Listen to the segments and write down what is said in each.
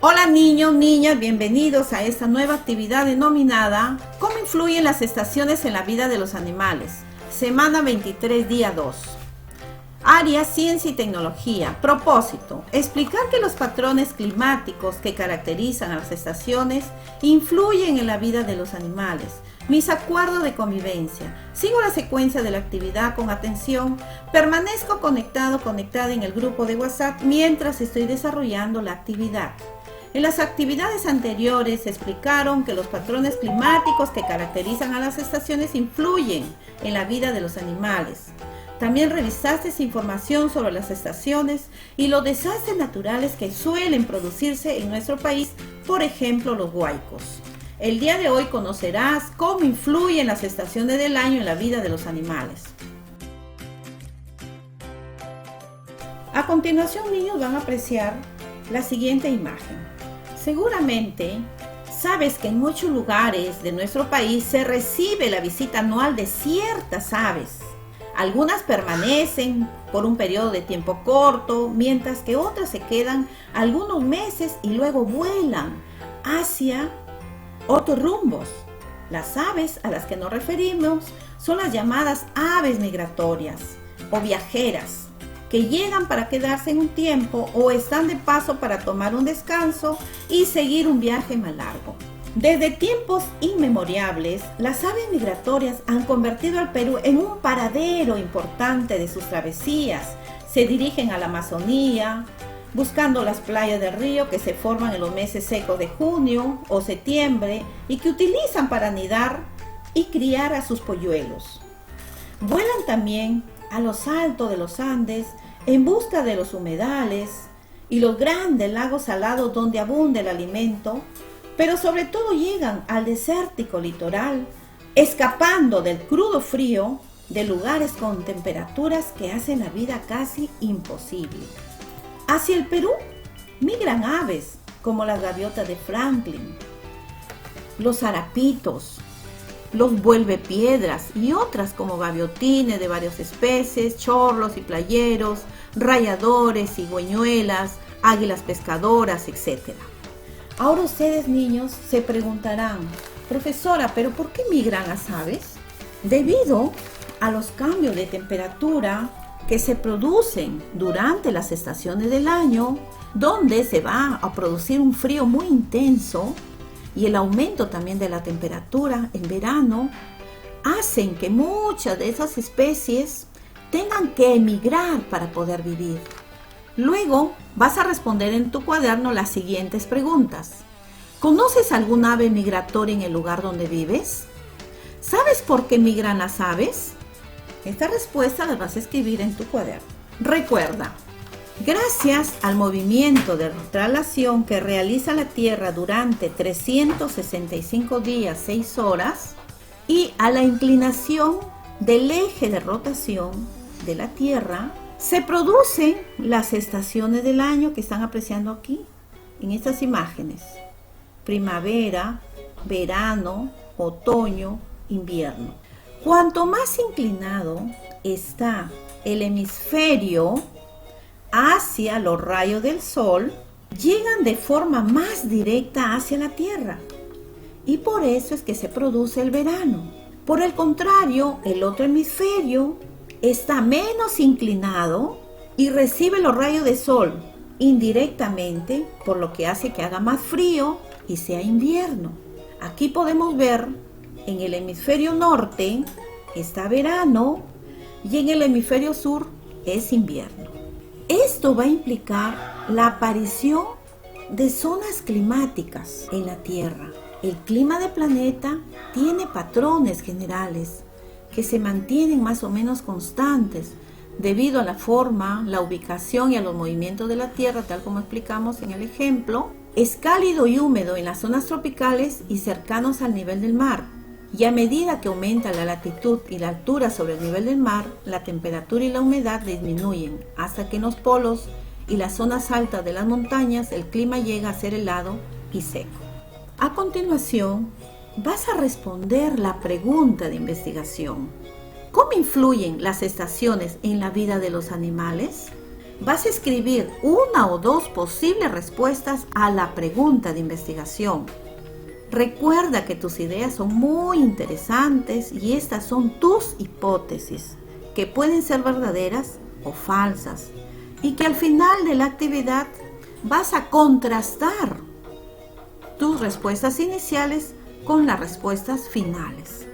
Hola niños, niñas, bienvenidos a esta nueva actividad denominada ¿Cómo influyen las estaciones en la vida de los animales? Semana 23, día 2. Área Ciencia y Tecnología. Propósito: explicar que los patrones climáticos que caracterizan a las estaciones influyen en la vida de los animales. Mis acuerdos de convivencia. Sigo la secuencia de la actividad con atención. Permanezco conectada en el grupo de WhatsApp mientras estoy desarrollando la actividad. En las actividades anteriores se explicaron que los patrones climáticos que caracterizan a las estaciones influyen en la vida de los animales. También revisaste información sobre las estaciones y los desastres naturales que suelen producirse en nuestro país, por ejemplo los huaicos. El día de hoy conocerás cómo influyen las estaciones del año en la vida de los animales. A continuación, niños van a apreciar la siguiente imagen. Seguramente sabes que en muchos lugares de nuestro país se recibe la visita anual de ciertas aves. Algunas permanecen por un periodo de tiempo corto, mientras que otras se quedan algunos meses y luego vuelan hacia otros rumbos. Las aves a las que nos referimos son las llamadas aves migratorias o viajeras, que llegan para quedarse en un tiempo o están de paso para tomar un descanso y seguir un viaje más largo. Desde tiempos inmemorables, las aves migratorias han convertido al Perú en un paradero importante de sus travesías. Se dirigen a la Amazonía, buscando las playas del río que se forman en los meses secos de junio o septiembre y que utilizan para anidar y criar a sus polluelos. Vuelan también a los altos de los Andes en busca de los humedales y los grandes lagos salados donde abunda el alimento, pero sobre todo llegan al desértico litoral, escapando del crudo frío de lugares con temperaturas que hacen la vida casi imposible. Hacia el Perú migran aves como las gaviotas de Franklin, los arapitos, los vuelvepiedras y otras como gaviotines de varias especies, chorlos y playeros, rayadores, cigüeñuelas, águilas pescadoras, etc. Ahora ustedes, niños, se preguntarán: profesora, ¿pero por qué migran las aves? Debido a los cambios de temperatura que se producen durante las estaciones del año, donde se va a producir un frío muy intenso, y el aumento también de la temperatura en verano, hacen que muchas de esas especies tengan que emigrar para poder vivir. Luego vas a responder en tu cuaderno las siguientes preguntas. ¿Conoces algún ave migratoria en el lugar donde vives? ¿Sabes por qué migran las aves? Esta respuesta la vas a escribir en tu cuaderno. Recuerda, gracias al movimiento de traslación que realiza la Tierra durante 365 días, 6 horas, y a la inclinación del eje de rotación de la Tierra, se producen las estaciones del año que están apreciando aquí, en estas imágenes: primavera, verano, otoño, invierno. Cuanto más inclinado está el hemisferio hacia los rayos del sol, llegan de forma más directa hacia la Tierra, y por eso es que se produce el verano. Por el contrario, el otro hemisferio está menos inclinado y recibe los rayos de sol indirectamente, por lo que hace que haga más frío y sea invierno. Aquí podemos ver, en el hemisferio norte está verano y en el hemisferio sur es invierno. Esto va a implicar la aparición de zonas climáticas en la Tierra. El clima del planeta tiene patrones generales que se mantienen más o menos constantes debido a la forma, la ubicación y a los movimientos de la Tierra, tal como explicamos en el ejemplo. Es cálido y húmedo en las zonas tropicales y cercanos al nivel del mar. Y a medida que aumenta la latitud y la altura sobre el nivel del mar, la temperatura y la humedad disminuyen, hasta que en los polos y las zonas altas de las montañas el clima llega a ser helado y seco. A continuación, vas a responder la pregunta de investigación. ¿Cómo influyen las estaciones en la vida de los animales? vas a escribir una o dos posibles respuestas a la pregunta de investigación. Recuerda que tus ideas son muy interesantes y estas son tus hipótesis, que pueden ser verdaderas o falsas, y que al final de la actividad vas a contrastar tus respuestas iniciales con las respuestas finales.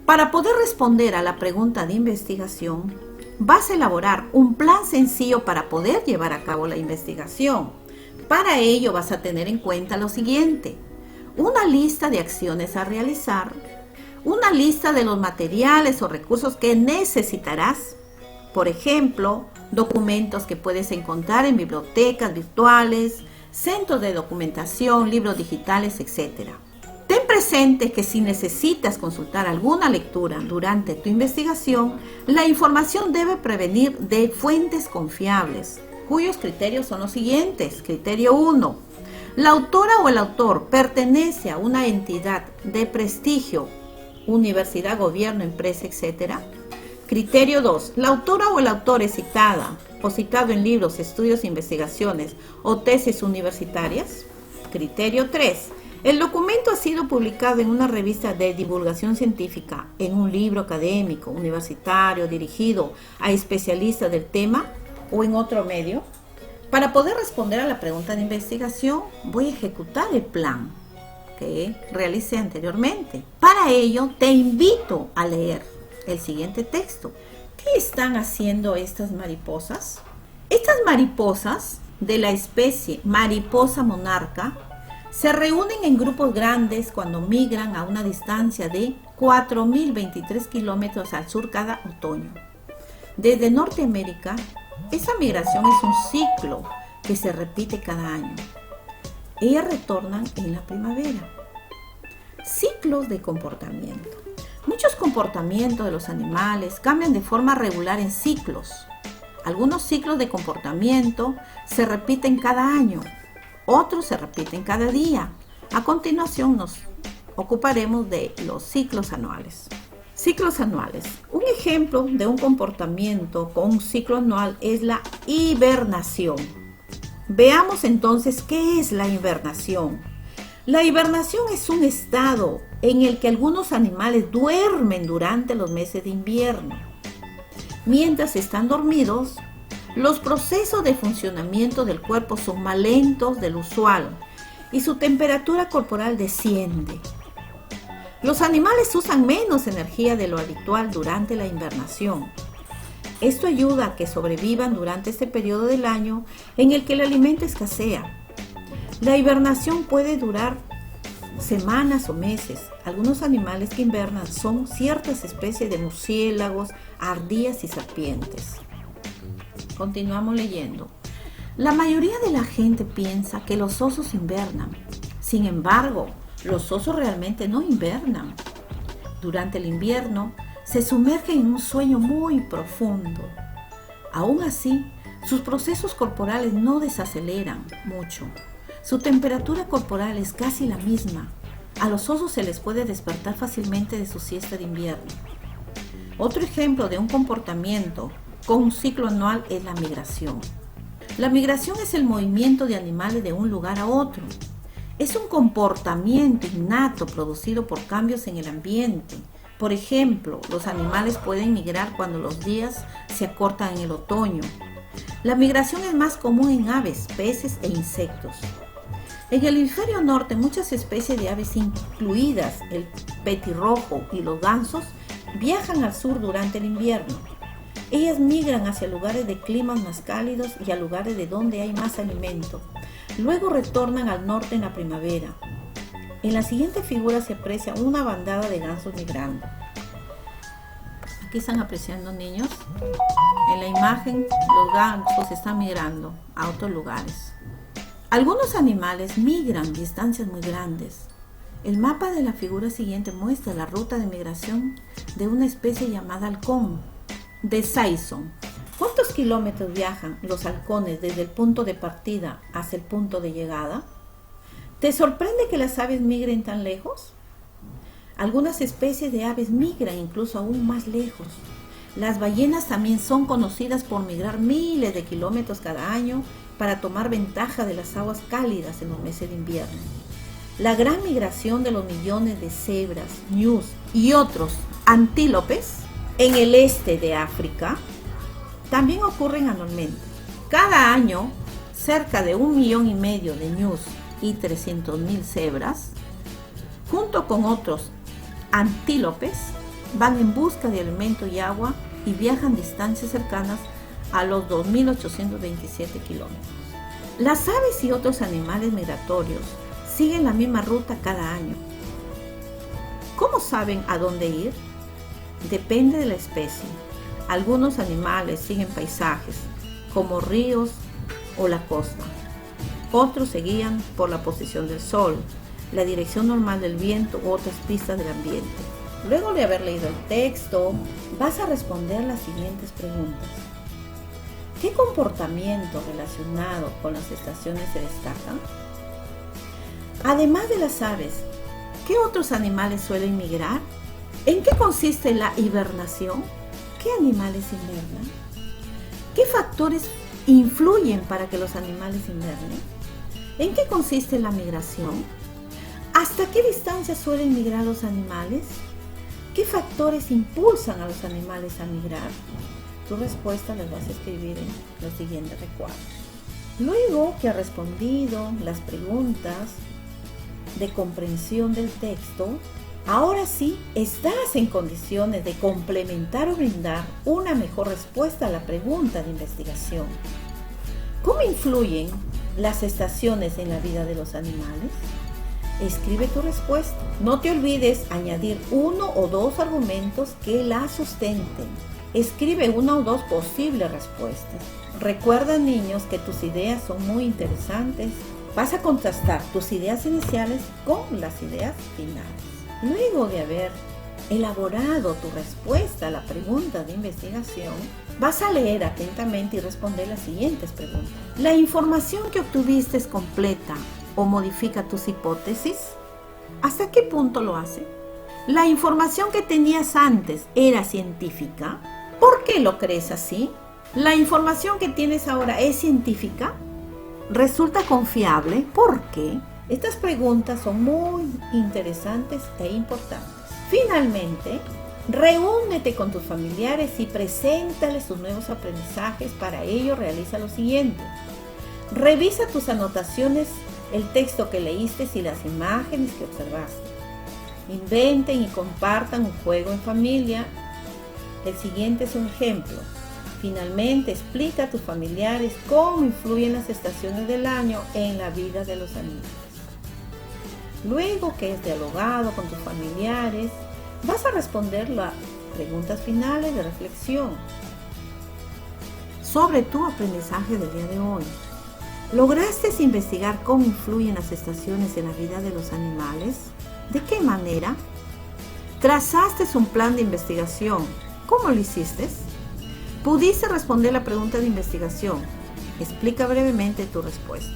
Para poder responder a la pregunta de investigación, vas a elaborar un plan sencillo para poder llevar a cabo la investigación. Para ello vas a tener en cuenta lo siguiente: una lista de acciones a realizar, una lista de los materiales o recursos que necesitarás, por ejemplo, documentos que puedes encontrar en bibliotecas virtuales, centros de documentación, libros digitales, etc. Ten presente que si necesitas consultar alguna lectura durante tu investigación, la información debe provenir de fuentes confiables, cuyos criterios son los siguientes. Criterio 1. La autora o el autor pertenece a una entidad de prestigio, universidad, gobierno, empresa, etc. Criterio 2. La autora o el autor es citada o citado en libros, estudios, investigaciones o tesis universitarias. Criterio 3. El documento ha sido publicado en una revista de divulgación científica, en un libro académico, universitario, dirigido a especialistas del tema o en otro medio. Para poder responder a la pregunta de investigación, voy a ejecutar el plan que realicé anteriormente. Para ello, te invito a leer el siguiente texto. ¿Qué están haciendo estas mariposas? Estas mariposas de la especie mariposa monarca se reúnen en grupos grandes cuando migran a una distancia de 4.023 kilómetros al sur cada otoño. Desde Norteamérica, esa migración es un ciclo que se repite cada año. Ellas retornan en la primavera. Ciclos de comportamiento. Muchos comportamientos de los animales cambian de forma regular en ciclos. Algunos ciclos de comportamiento se repiten cada año, otros se repiten cada día. A continuación nos ocuparemos de los ciclos anuales. Ciclos anuales. Un ejemplo de un comportamiento con un ciclo anual es la hibernación. Veamos entonces qué es la hibernación. La hibernación es un estado en el que algunos animales duermen durante los meses de invierno. Mientras están dormidos, los procesos de funcionamiento del cuerpo son más lentos del usual y su temperatura corporal desciende. Los animales usan menos energía de lo habitual durante la hibernación. Esto ayuda a que sobrevivan durante este periodo del año en el que el alimento escasea. La hibernación puede durar semanas o meses. Algunos animales que hibernan son ciertas especies de murciélagos, ardillas y serpientes. Continuamos leyendo. La mayoría de la gente piensa que los osos hibernan. Sin embargo, los osos realmente no hibernan. Durante el invierno se sumergen en un sueño muy profundo. Aún así, sus procesos corporales no desaceleran mucho. Su temperatura corporal es casi la misma. A los osos se les puede despertar fácilmente de su siesta de invierno. Otro ejemplo de un comportamiento con un ciclo anual es la migración. La migración es el movimiento de animales de un lugar a otro. Es un comportamiento innato producido por cambios en el ambiente. Por ejemplo, los animales pueden migrar cuando los días se acortan en el otoño. La migración es más común en aves, peces e insectos. En el hemisferio norte, muchas especies de aves, incluidas el petirrojo y los gansos, viajan al sur durante el invierno. Ellas migran hacia lugares de climas más cálidos y a lugares de donde hay más alimento. Luego retornan al norte en la primavera. En la siguiente figura se aprecia una bandada de gansos migrando. Aquí están apreciando, niños. En la imagen los gansos están migrando a otros lugares. Algunos animales migran distancias muy grandes. El mapa de la figura siguiente muestra la ruta de migración de una especie llamada halcón de Sayson. ¿Cuántos kilómetros viajan los halcones desde el punto de partida hacia el punto de llegada? ¿Te sorprende que las aves migren tan lejos? Algunas especies de aves migran incluso aún más lejos. Las ballenas también son conocidas por migrar miles de kilómetros cada año para tomar ventaja de las aguas cálidas en los meses de invierno. La gran migración de los millones de cebras, ñus y otros antílopes en el este de África también ocurren anualmente. Cada año, cerca de 1,5 millones de ñus y 300,000 cebras, junto con otros antílopes, van en busca de alimento y agua y viajan distancias cercanas a los 2.827 kilómetros. Las aves y otros animales migratorios siguen la misma ruta cada año. ¿Cómo saben a dónde ir? Depende de la especie. Algunos animales siguen paisajes, como ríos o la costa. Otros se guían por la posición del sol, la dirección normal del viento u otras pistas del ambiente. Luego de haber leído el texto, vas a responder las siguientes preguntas. ¿Qué comportamiento relacionado con las estaciones se destacan? Además de las aves, ¿qué otros animales suelen migrar? ¿En qué consiste la hibernación? ¿Qué animales invernan? ¿Qué factores influyen para que los animales invernen? ¿En qué consiste la migración? ¿Hasta qué distancia suelen migrar los animales? ¿Qué factores impulsan a los animales a migrar? Tu respuesta las vas a escribir en los siguientes recuadros. Luego que has respondido las preguntas de comprensión del texto, ahora sí estás en condiciones de complementar o brindar una mejor respuesta a la pregunta de investigación. ¿Cómo influyen las estaciones en la vida de los animales? Escribe tu respuesta. No te olvides añadir 1 o 2 argumentos que la sustenten. Escribe 1 o 2 posibles respuestas. Recuerda, niños, que tus ideas son muy interesantes. Vas a contrastar tus ideas iniciales con las ideas finales. Luego de haber elaborado tu respuesta a la pregunta de investigación, vas a leer atentamente y responder las siguientes preguntas. ¿La información que obtuviste es completa o modifica tus hipótesis? ¿Hasta qué punto lo hace? ¿La información que tenías antes era científica? ¿Por qué lo crees así? ¿La información que tienes ahora es científica? ¿Resulta confiable? ¿Por qué? Estas preguntas son muy interesantes e importantes. Finalmente, reúnete con tus familiares y preséntales tus nuevos aprendizajes. Para ello, realiza lo siguiente. Revisa tus anotaciones, el texto que leíste y las imágenes que observaste. Inventen y compartan un juego en familia. El siguiente es un ejemplo. Finalmente, explica a tus familiares cómo influyen las estaciones del año en la vida de los animales. Luego que has dialogado con tus familiares, vas a responder las preguntas finales de reflexión sobre tu aprendizaje del día de hoy. ¿Lograste investigar cómo influyen las estaciones en la vida de los animales? ¿De qué manera? ¿Trazaste un plan de investigación? ¿Cómo lo hiciste? ¿Pudiste responder la pregunta de investigación? Explica brevemente tu respuesta.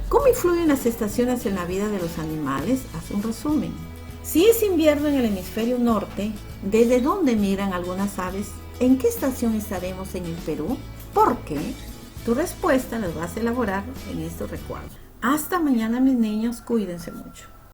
¿Cómo influyen las estaciones en la vida de los animales? Haz un resumen. Si es invierno en el hemisferio norte, ¿desde dónde migran algunas aves? ¿En qué estación estaremos en el Perú? ¿Por qué? Tu respuesta la vas a elaborar en estos recuadros. Hasta mañana, mis niños, cuídense mucho.